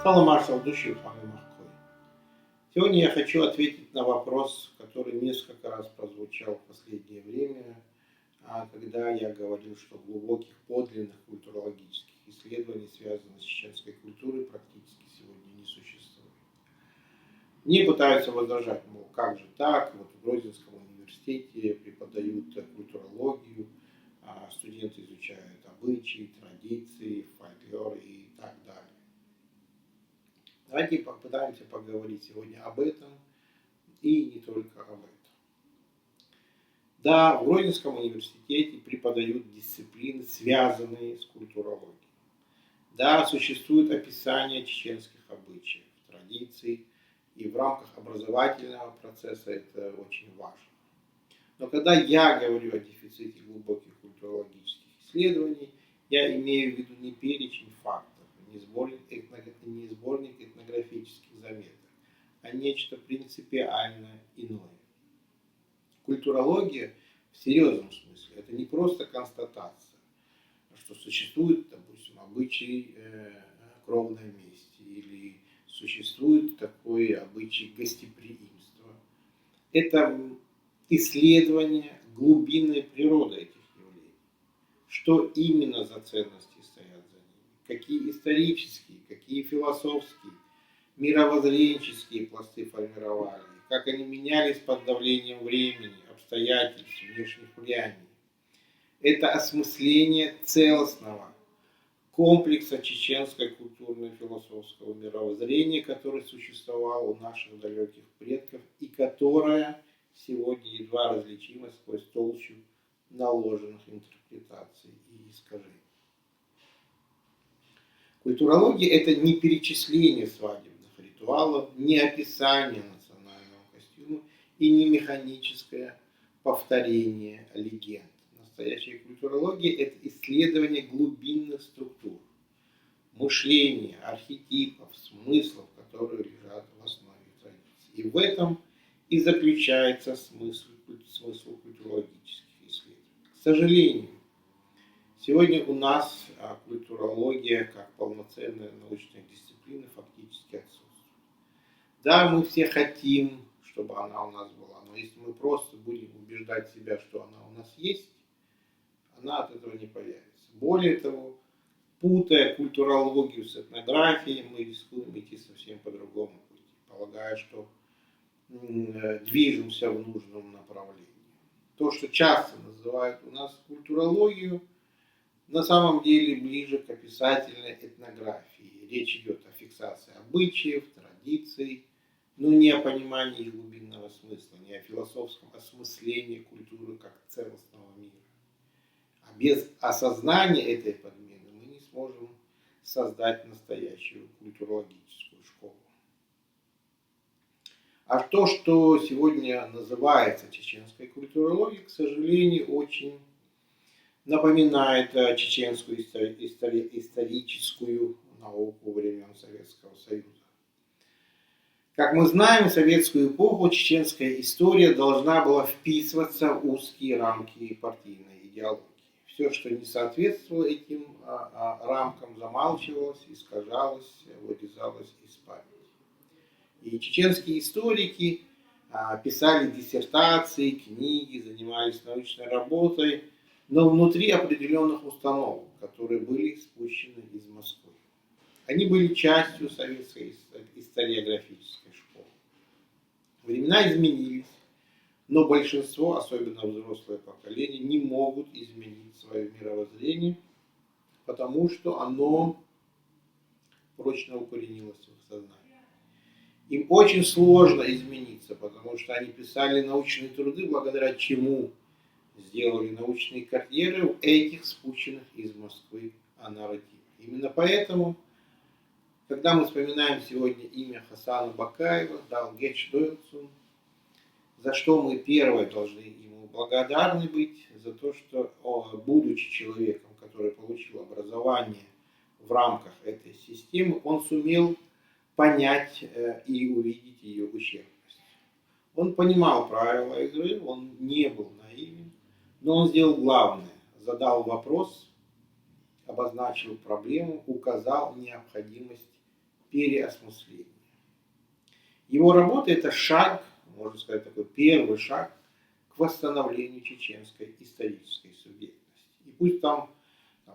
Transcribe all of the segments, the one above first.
Стала маршал души Фаны Махкой. Сегодня я хочу ответить на вопрос, который несколько раз прозвучал в последнее время, когда я говорил, что глубоких подлинных культурологических исследований, связанных с чеченской культурой, практически сегодня не существует. Мне пытаются возражать, мол, как же так, вот в Грозинском университете преподают культурологию, студенты изучают обычаи, традиции, фольклор и так далее. Давайте попытаемся поговорить сегодня об этом и не только об этом. Да, в Грозинском университете преподают дисциплины, связанные с культурологией. Да, существует описание чеченских обычаев, традиций, и в рамках образовательного процесса это очень важно. Но когда я говорю о дефиците глубоких культурологических исследований, я имею в виду не перечень фактов, не сборник этнографических заметок, а нечто принципиально иное. Культурология в серьезном смысле это не просто констатация, что существует, допустим, обычай кровной мести или существует такой обычай гостеприимства. Это исследование глубинной природы этих явлений. Что именно за ценности стоят за ними? Какие исторические, какие философские, мировоззренческие пласты формировали? Как они менялись под давлением времени, обстоятельств, внешних влияний? Это осмысление целостного комплекса чеченской культурно-философского мировоззрения, который существовал у наших далеких предков и которое сегодня едва различимо сквозь толщу наложенных интерпретаций и искажений. Культурология – это не перечисление свадебных ритуалов, не описание национального костюма и не механическое повторение легенд. Настоящая культурология – это исследование глубинных структур, мышления, архетипов, смыслов, которые лежат в основе традиции. И в этом и заключается смысл культурологических исследований. К сожалению, сегодня у нас культурология как полноценная научная дисциплина фактически отсутствует. Да, мы все хотим, чтобы она у нас была, но если мы просто будем убеждать себя, что она у нас есть, она от этого не появится. Более того, путая культурологию с этнографией, мы рискуем идти совсем по другому пути, полагая, что движемся в нужном направлении. То, что часто называют у нас культурологию, на самом деле ближе к описательной этнографии. Речь идет о фиксации обычаев, традиций, но не о понимании их глубинного смысла, не о философском осмыслении культуры как целостного мира. А без осознания этой подмены мы не сможем создать настоящую культурологическую школу. А то, что сегодня называется чеченской культурологией, к сожалению, очень напоминает чеченскую историческую науку времен Советского Союза. Как мы знаем, в советскую эпоху чеченская история должна была вписываться в узкие рамки партийной идеологии. Все, что не соответствовало этим рамкам, замалчивалось, искажалось, вырезалось из памяти. И чеченские историки писали диссертации, книги, занимались научной работой, но внутри определенных установок, которые были спущены из Москвы. Они были частью советской историографической школы. Времена изменились, но большинство, особенно взрослое поколение, не могут изменить свое мировоззрение, потому что оно прочно укоренилось в их сознании. Им очень сложно измениться, потому что они писали научные труды, благодаря чему сделали научные карьеры в этих спущенных из Москвы нарративах. Именно поэтому, когда мы вспоминаем сегодня имя Хасана Бакаева, Далгеч Дойлсун, за что мы первое должны ему благодарны быть, за то, что, будучи человеком, который получил образование в рамках этой системы, он сумел понять и увидеть ее ущербность. Он понимал правила игры, он не был наивен, но он сделал главное, задал вопрос, обозначил проблему, указал необходимость переосмысления. Его работа – это шаг, можно сказать, такой первый шаг к восстановлению чеченской исторической субъектности. И пусть там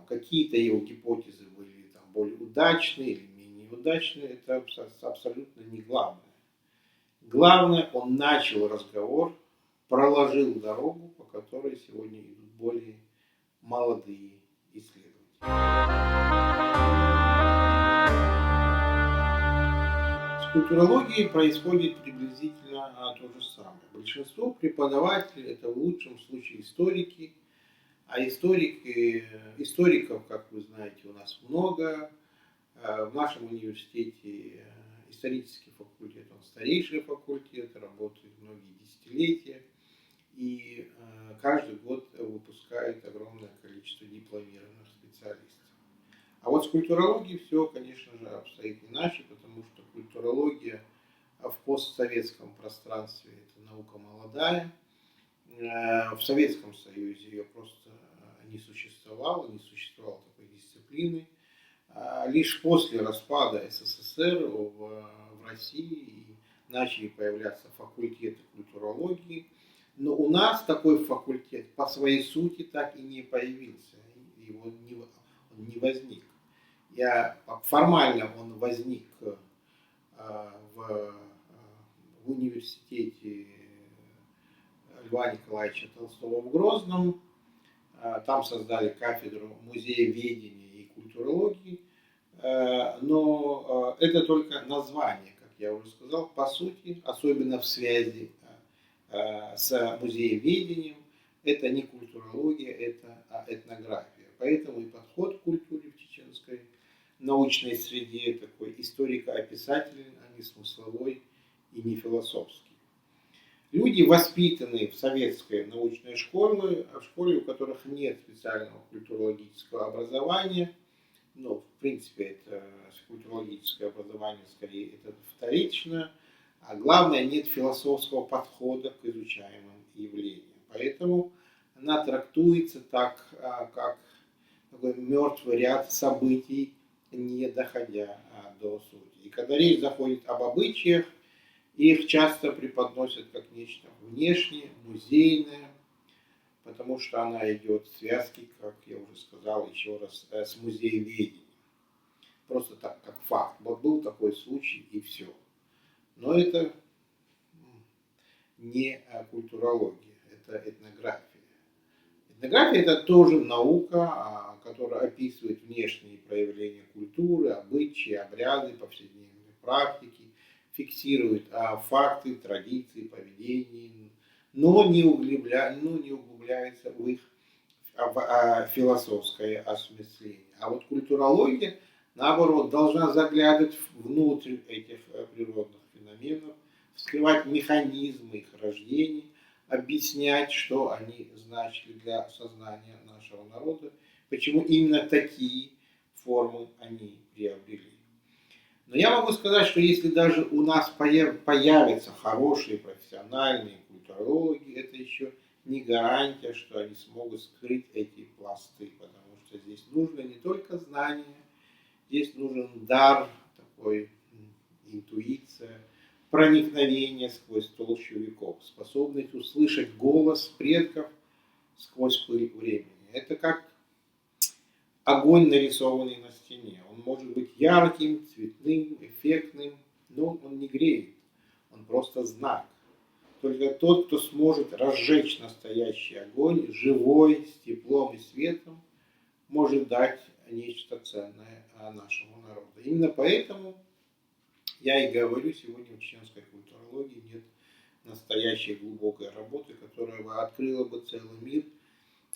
какие-то его гипотезы были там более удачные или менее удачные, это абсолютно не главное. Главное, он начал разговор, проложил дорогу, по которой сегодня идут более молодые исследователи. С культурологией происходит приблизительно то же самое. Большинство преподавателей – это в лучшем случае историки, а историков, как вы знаете, у нас много. В нашем университете исторический факультет, он старейший факультет, работает многие десятилетия, и каждый год выпускает огромное количество дипломированных специалистов. А вот с культурологией все, конечно же, обстоит иначе, потому что культурология в постсоветском пространстве – это наука молодая. В Советском Союзе ее просто не существовало такой дисциплины. Лишь после распада СССР в России начали появляться факультеты культурологии, но у нас такой факультет по своей сути так и не появился, он не возник. Формально он возник в университете Льва Николаевича Толстого в Грозном. Там создали кафедру музееведения и культурологии, но это только название, как я уже сказал, по сути, особенно в связи с музееведением, это не культурология, это этнография. Поэтому и подход к культуре в чеченской научной среде такой историко-описательный, а не смысловой и не философский. Люди, воспитанные в советской научной школе, в школе, у которых нет специального культурологического образования, в принципе, это культурологическое образование скорее это вторично, а главное, нет философского подхода к изучаемым явлениям. Поэтому она трактуется так, как такой мертвый ряд событий, не доходя до сути. И когда речь заходит об обычаях, их часто преподносят как нечто внешнее, музейное, потому что она идет в связке, как я уже сказал еще раз, с музееведением. Просто так, как факт. Вот был такой случай и все. Но это не культурология, это этнография. Этнография – это тоже наука, которая описывает внешние проявления культуры, обычаи, обряды, повседневной практики, фиксирует факты, традиции, поведение, но не углубляется в их философское осмысление. А вот культурология, наоборот, должна заглядывать внутрь этих природных феноменов, вскрывать механизмы их рождения, объяснять, что они значили для сознания нашего народа, почему именно такие формы они приобрели. Но я могу сказать, что если даже у нас появятся хорошие профессиональные культурологи, это еще не гарантия, что они смогут скрыть эти пласты, потому что здесь нужно не только знание, здесь нужен дар, такой интуиция, проникновение сквозь толщу веков, способность услышать голос предков сквозь пыль времени. Это как огонь, нарисованный на стене. Он может быть ярким, цветным, эффектным, но он не греет. Он просто знак. Только тот, кто сможет разжечь настоящий огонь, живой, с теплом и светом, может дать нечто ценное нашему народу. Именно поэтому я и говорю, сегодня в чеченской культурологии нет настоящей глубокой работы, которая бы открыла бы целый мир,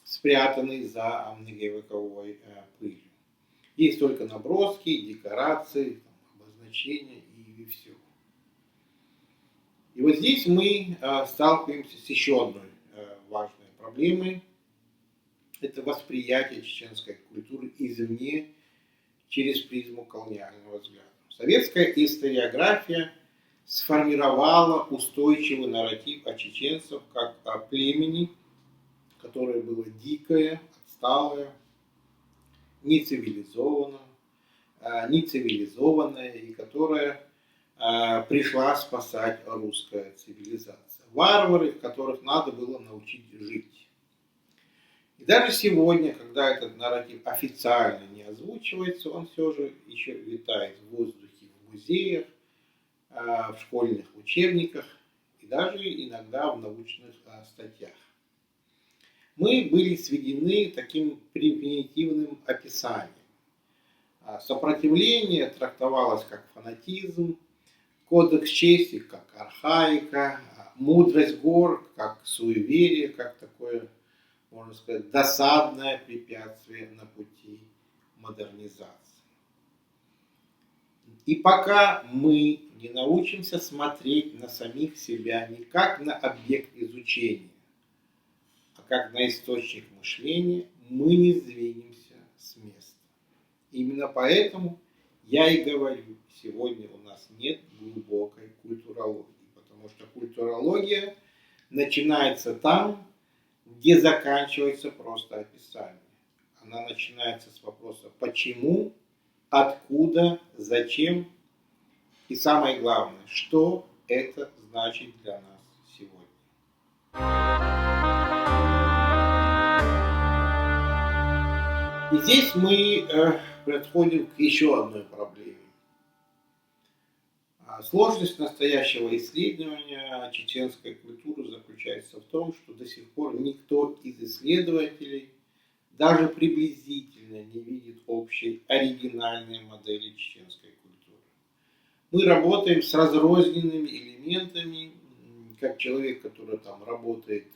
спрятанный за многовековой пылью. Есть только наброски, декорации, обозначения и все. И вот здесь мы сталкиваемся с еще одной важной проблемой. Это восприятие чеченской культуры извне через призму колониального взгляда. Советская историография сформировала устойчивый нарратив о чеченцах как о племени, которое было дикое, отсталое, нецивилизованное, нецивилизованная и которая пришла спасать русская цивилизация. Варвары, которых надо было научить жить. И даже сегодня, когда этот нарратив официально не озвучивается, он все же еще витает в воздухе в музеях, в школьных учебниках и даже иногда в научных статьях. Мы были сведены таким примитивным описанием. Сопротивление трактовалось как фанатизм, кодекс чести как архаика, мудрость гор как суеверие, как такое, можно сказать, досадное препятствие на пути модернизации. И пока мы не научимся смотреть на самих себя не как на объект изучения, а как на источник мышления, мы не сдвинемся с места. Именно поэтому я и говорю, сегодня у нас нет глубокой культурологии, потому что культурология начинается там, где заканчивается просто описание. Она начинается с вопроса «почему?», «откуда?», «зачем?», и самое главное, что это значит для нас сегодня. И здесь мы подходим к еще одной проблеме. Сложность настоящего исследования чеченской культуры заключается в том, что до сих пор никто из исследователей даже приблизительно не видит общей оригинальной модели чеченской культуры. Мы работаем с разрозненными элементами, как человек, который там работает,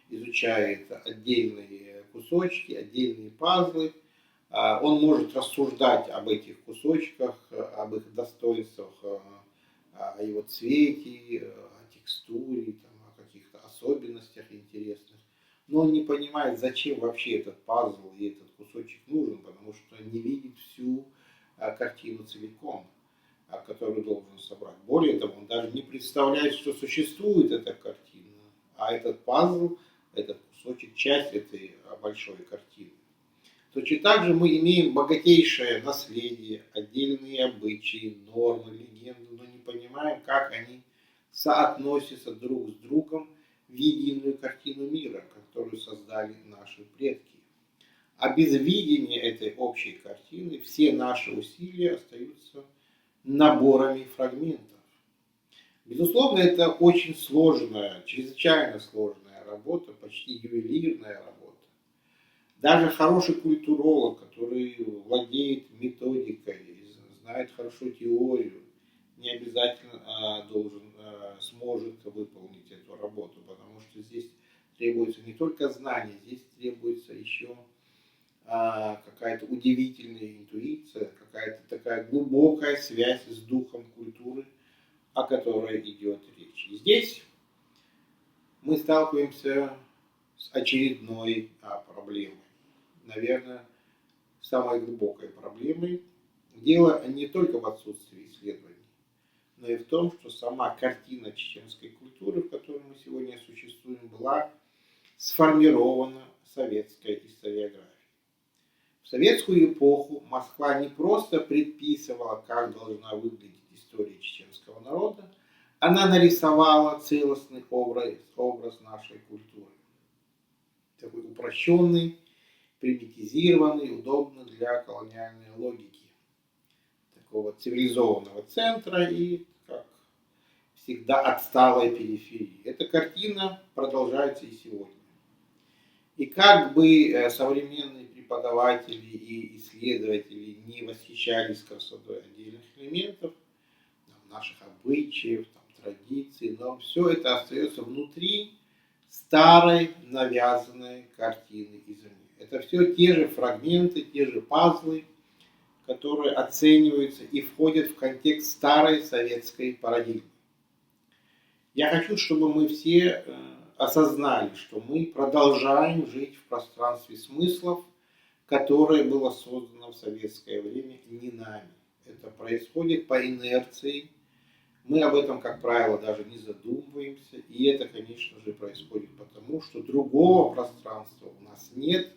изучает отдельные кусочки, отдельные пазлы, он может рассуждать об этих кусочках, об их достоинствах, о его цвете, о текстуре, там, о каких-то особенностях интересных. Но он не понимает, зачем вообще этот пазл и этот кусочек нужен, потому что не видит всю картину целиком, которую должен собрать. Более того, он даже не представляет, что существует эта картина, а этот пазл, этот кусочек, часть этой большой картины. Точно так же мы имеем богатейшее наследие, отдельные обычаи, нормы, легенды, но не понимаем, как они соотносятся друг с другом в единую картину мира, которую создали наши предки. А без видения этой общей картины все наши усилия остаются наборами фрагментов. Безусловно, это очень сложная, чрезвычайно сложная работа, почти ювелирная работа. Даже хороший культуролог, который владеет методикой, знает хорошо теорию, не обязательно сможет выполнить эту работу, потому что здесь требуется не только знание, здесь требуется еще какая-то удивительная интуиция, какая-то такая глубокая связь с духом культуры, о которой идет речь. И здесь мы сталкиваемся с очередной проблемой. Наверное, самой глубокой проблемой. Дело не только в отсутствии исследований, но и в том, что сама картина чеченской культуры, в которой мы сегодня существуем, была сформирована советской историографией. В советскую эпоху Москва не просто предписывала, как должна выглядеть история чеченского народа, она нарисовала целостный образ нашей культуры. Такой упрощенный, примитизированный, удобный для колониальной логики. Такого цивилизованного центра и, как всегда, отсталой периферии. Эта картина продолжается и сегодня. И как бы современные преподаватели и исследователи не восхищались красотой отдельных элементов, наших обычаев, традиций, но все это остается внутри старой навязанной картины извне. Это все те же фрагменты, те же пазлы, которые оцениваются и входят в контекст старой советской парадигмы. Я хочу, чтобы мы все осознали, что мы продолжаем жить в пространстве смыслов, которое было создано в советское время не нами. Это происходит по инерции. Мы об этом, как правило, даже не задумываемся. И это, конечно же, происходит потому, что другого пространства у нас нет.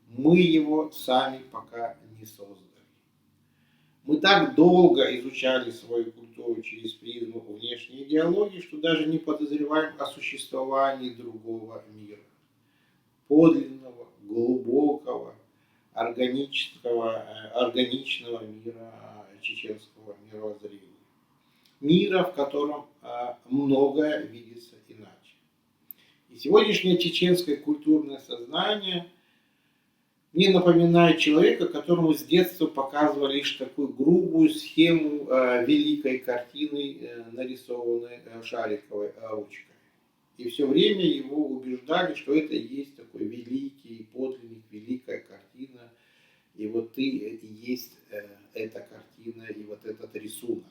Мы его сами пока не создали. Мы так долго изучали свою культуру через призму внешней идеологии, что даже не подозреваем о существовании другого мира. Подлинного, глубокого, органичного мира чеченского мировоззрения. Мира, в котором многое видится иначе. И сегодняшнее чеченское культурное сознание мне напоминает человека, которому с детства показывали лишь такую грубую схему великой картины, нарисованной шариковой ручкой. И все время его убеждали, что это и есть такой великий подлинник, великая картина. И вот ты и есть эта картина, и вот этот рисунок.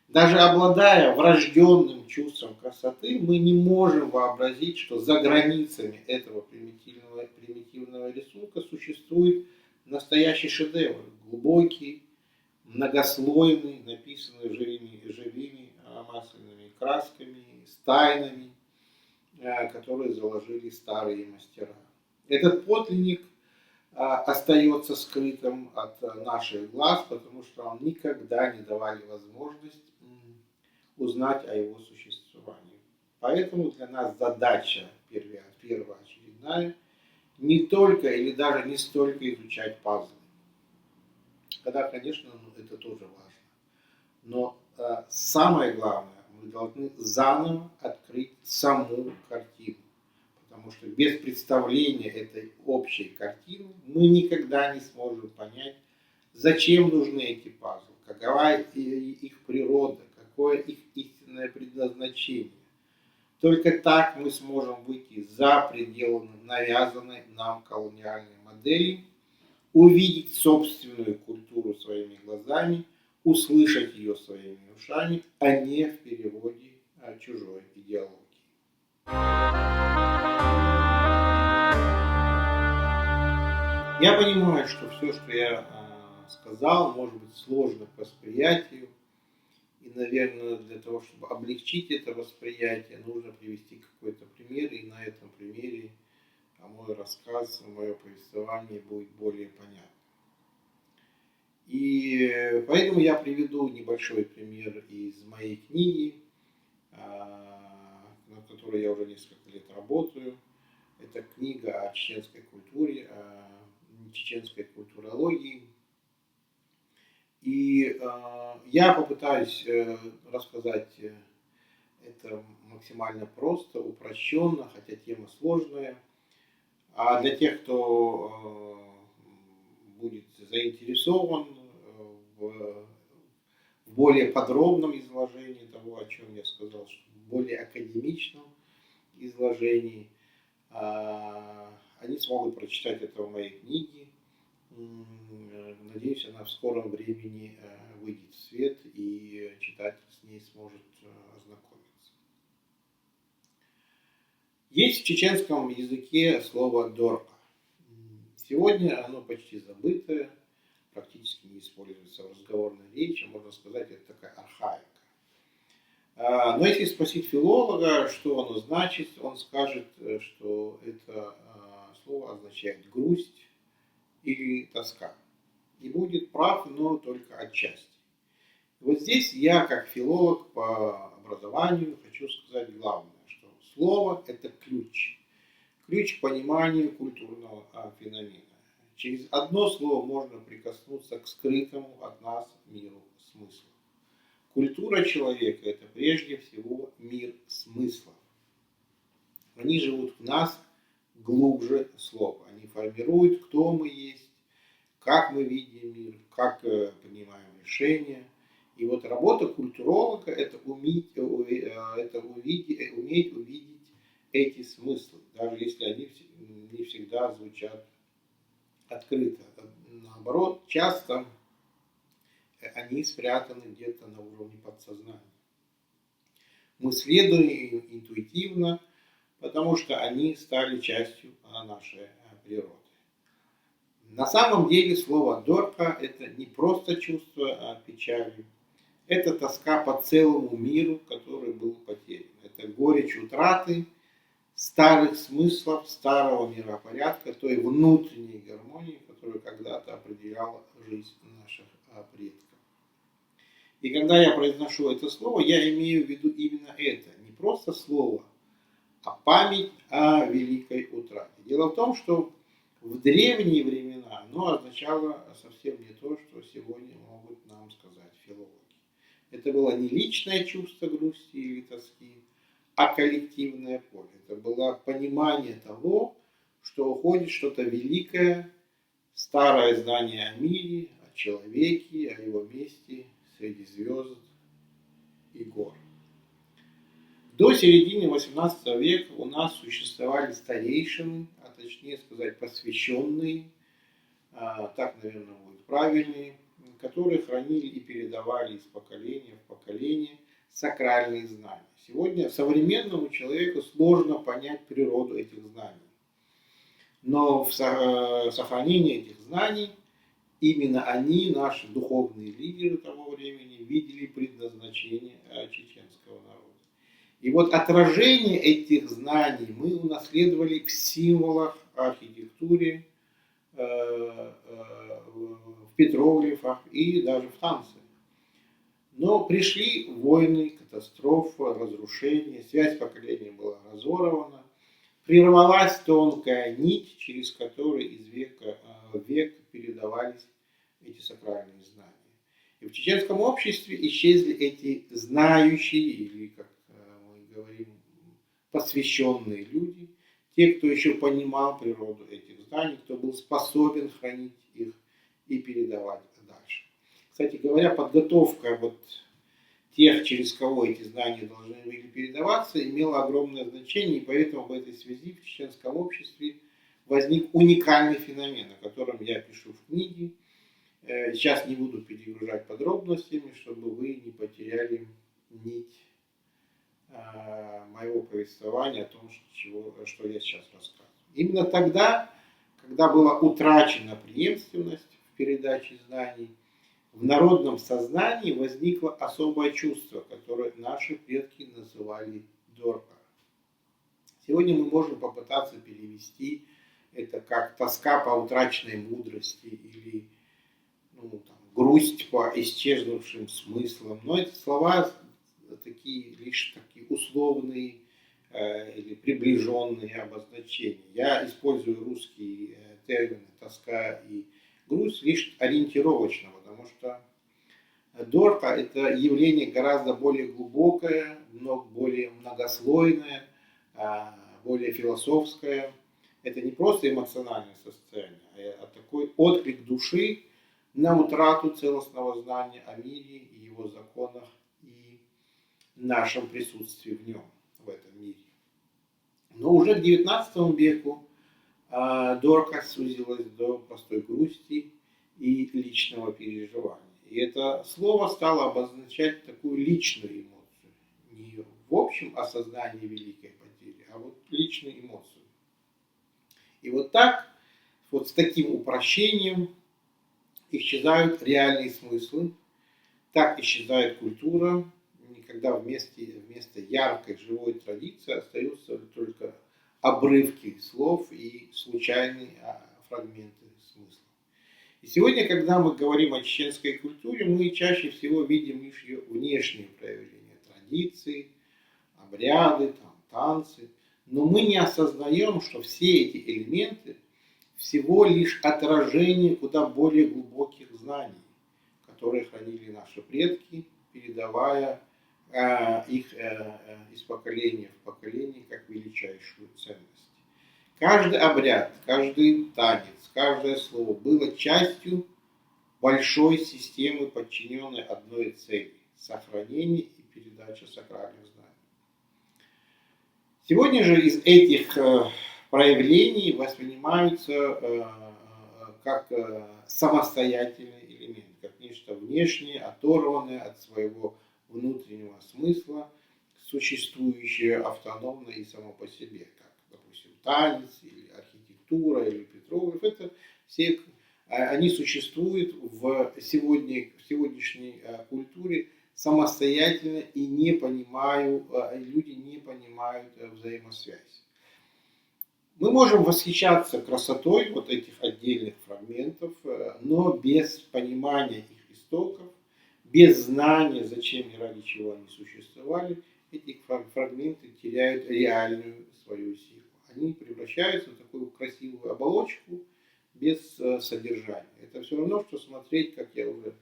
Даже обладая врожденным чувством красоты, мы не можем вообразить, что за границами этого примитивного рисунка существует настоящий шедевр, глубокий, многослойный, написанный живыми масляными красками, с тайнами, которые заложили старые мастера. Этот подлинник остается скрытым от наших глаз, потому что он никогда не давали возможность узнать о его существовании. Поэтому для нас задача первоочередная не только или даже не столько изучать пазлы. Когда, конечно, это тоже важно. Но самое главное, мы должны заново открыть саму картину. Потому что без представления этой общей картины мы никогда не сможем понять, зачем нужны эти пазлы, какова их природа, какое их истинное предназначение. Только так мы сможем выйти за пределы навязанной нам колониальной модели, увидеть собственную культуру своими глазами, услышать ее своими ушами, а не в переводе чужой идеологии. Я понимаю, что все, что я сказал, может быть сложно к восприятию. И, наверное, для того, чтобы облегчить это восприятие, нужно привести какой-то пример. И на этом примере мой рассказ, мое повествование будет более понятно. И поэтому я приведу небольшой пример из моей книги, над которой я уже несколько лет работаю. Это книга о чеченской культуре, о чеченской культурологии. И я попытаюсь рассказать это максимально просто, упрощенно, хотя тема сложная. А для тех, кто будет заинтересован в более подробном изложении того, о чем я сказал, в более академичном изложении, они смогут прочитать это в моей книге. Надеюсь, она в скором времени выйдет в свет, и читатель с ней сможет ознакомиться. Есть в чеченском языке слово «дорка». Сегодня оно почти забытое, практически не используется в разговорной речи, можно сказать, это такая архаика. Но если спросить филолога, что оно значит, он скажет, что это слово означает грусть или тоска. И будет прав, но только отчасти. Вот здесь я, как филолог по образованию, хочу сказать главное, что слово – это ключ. Ключ к пониманию культурного феномена. Через одно слово можно прикоснуться к скрытому от нас миру смысла. Культура человека – это прежде всего мир смыслов. Они живут в нас глубже слова. Они формируют, кто мы есть, как мы видим мир, как принимаем решения. И вот работа культуролога – это уметь увидеть эти смыслы, даже если они не всегда звучат открыто. Наоборот, часто они спрятаны где-то на уровне подсознания. Мы следуем им интуитивно, потому что они стали частью нашей природы. На самом деле слово «дорка» – это не просто чувство печали, это тоска по целому миру, который был потерян. Это горечь утраты старых смыслов, старого миропорядка, той внутренней гармонии, которую когда-то определяла жизнь наших предков. И когда я произношу это слово, я имею в виду именно это. Не просто слово, а память о великой утрате. Дело в том, что в древние времена оно означало совсем не то, что сегодня могут нам сказать филологи. Это было не личное чувство грусти или тоски, а коллективное поле. Это было понимание того, что уходит что-то великое, старое знание о мире, о человеке, о его месте среди звезд и гор. До середины XVIII века у нас существовали старейшины, а точнее сказать посвященные, так, наверное, будет правильнее, которые хранили и передавали из поколения в поколение сакральные знания. Сегодня современному человеку сложно понять природу этих знаний. Но в сохранении этих знаний именно они, наши духовные лидеры того времени, видели предназначение чеченского народа. И вот отражение этих знаний мы унаследовали в символах, архитектуре, в петроглифах и даже в танце. Но пришли войны, катастрофы, разрушения, связь поколений была разорвана, прервалась тонкая нить, через которую из века в век передавались эти сакральные знания. И в чеченском обществе исчезли эти знающие, или, как мы говорим, посвященные люди, те, кто еще понимал природу этих знаний, кто был способен хранить их и передавать дальше. Кстати говоря, подготовка вот тех, через кого эти знания должны были передаваться, имела огромное значение, и поэтому в этой связи в чеченском обществе возник уникальный феномен, о котором я пишу в книге. Сейчас не буду перегружать подробностями, чтобы вы не потеряли нить моего повествования о том, что я сейчас рассказываю. Именно тогда, когда была утрачена преемственность в передаче знаний, в народном сознании возникло особое чувство, которое наши предки называли дорка. Сегодня мы можем попытаться перевести это как тоска по утраченной мудрости или грусть по исчезнувшим смыслам. Но эти слова лишь такие условные или приближенные обозначения. Я использую русские термины тоска и грусть лишь ориентировочно, потому что дорка – это явление гораздо более глубокое, более многослойное, более философское. Это не просто эмоциональное состояние, а такой отклик души на утрату целостного знания о мире и его законах и нашем присутствии в нем, в этом мире. Но уже к XIX веку дорка сузилась до простой грусти и личного переживания. И это слово стало обозначать такую личную эмоцию. Не в общем осознании великой потери, а вот личную эмоцию. И вот так, вот с таким упрощением исчезают реальные смыслы, так исчезает культура, когда вместо яркой живой традиции остаются только обрывки слов и случайные фрагменты смысла. И сегодня, когда мы говорим о чеченской культуре, мы чаще всего видим лишь ее внешние проявления, традиции, обряды, танцы. Но мы не осознаем, что все эти элементы всего лишь отражение куда более глубоких знаний, которые хранили наши предки, передавая их из поколения в поколение как величайшую ценность. Каждый обряд, каждый танец, каждое слово было частью большой системы, подчиненной одной цели – сохранение и передача сакральных знаний. Сегодня же из этих проявлений воспринимаются как самостоятельный элемент, как нечто внешнее, оторванное от своего внутреннего смысла, существующее автономно и само по себе, как, допустим, танец, или архитектура, или петроглиф. Это все, они существуют в сегодняшней культуре самостоятельно и люди не понимают взаимосвязь. Мы можем восхищаться красотой вот этих отдельных фрагментов, но без понимания их истоков, без знания, зачем и ради чего они существовали, эти фрагменты теряют реальную свою силу. Они превращаются в такую красивую оболочку без содержания. Это все равно, что смотреть, как я уже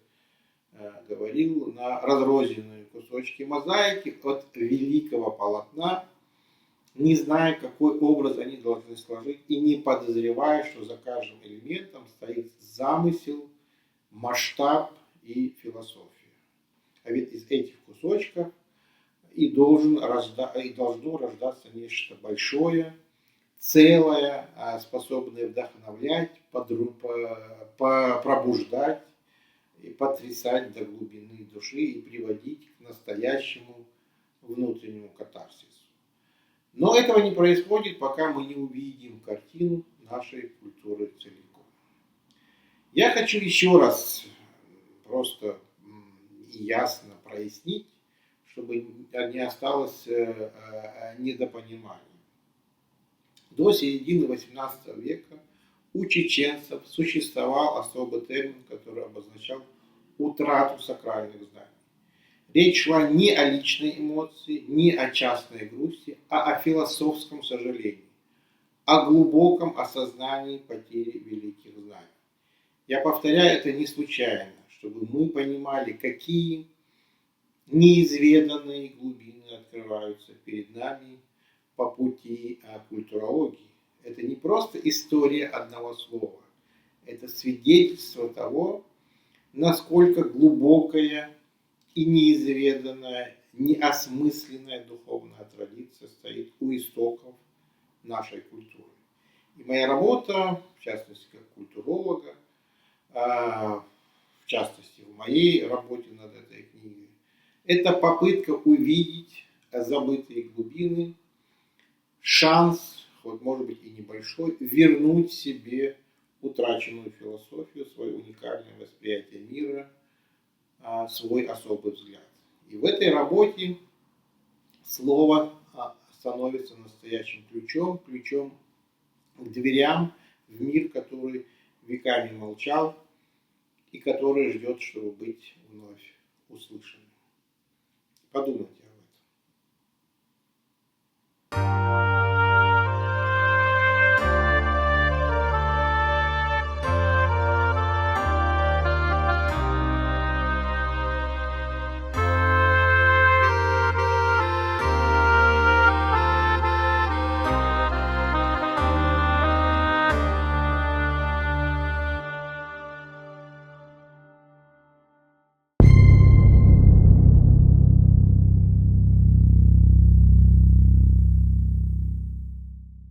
говорил, на разрозненные кусочки мозаики от великого полотна, не зная, какой образ они должны сложить, и не подозревая, что за каждым элементом стоит замысел, масштаб и философия. А ведь из этих кусочков и должно рождаться нечто большое, целое, способное вдохновлять, пробуждать и потрясать до глубины души и приводить к настоящему внутреннему катарсису. Но этого не происходит, пока мы не увидим картину нашей культуры целиком. Я хочу еще раз просто и ясно прояснить, чтобы не осталось недопонимания. До середины XVIII века у чеченцев существовал особый термин, который обозначал утрату сакральных знаний. Речь шла не о личной эмоции, не о частной грусти, а о философском сожалении, о глубоком осознании потери великих знаний. Я повторяю, это не случайно, чтобы мы понимали, какие неизведанные глубины открываются перед нами по пути культурологии. Это не просто история одного слова, это свидетельство того, насколько глубокая и неизведанная, неосмысленная духовная традиция стоит у истоков нашей культуры. И моя работа, в частности, как культуролога, в частности, в моей работе над этой книгой, это попытка увидеть забытые глубины, шанс, вот может быть и небольшой, вернуть себе утраченную философию, свое уникальное восприятие мира, свой особый взгляд. И в этой работе слово становится настоящим ключом к дверям в мир, который веками молчал и который ждет, чтобы быть вновь услышанным. Подумайте.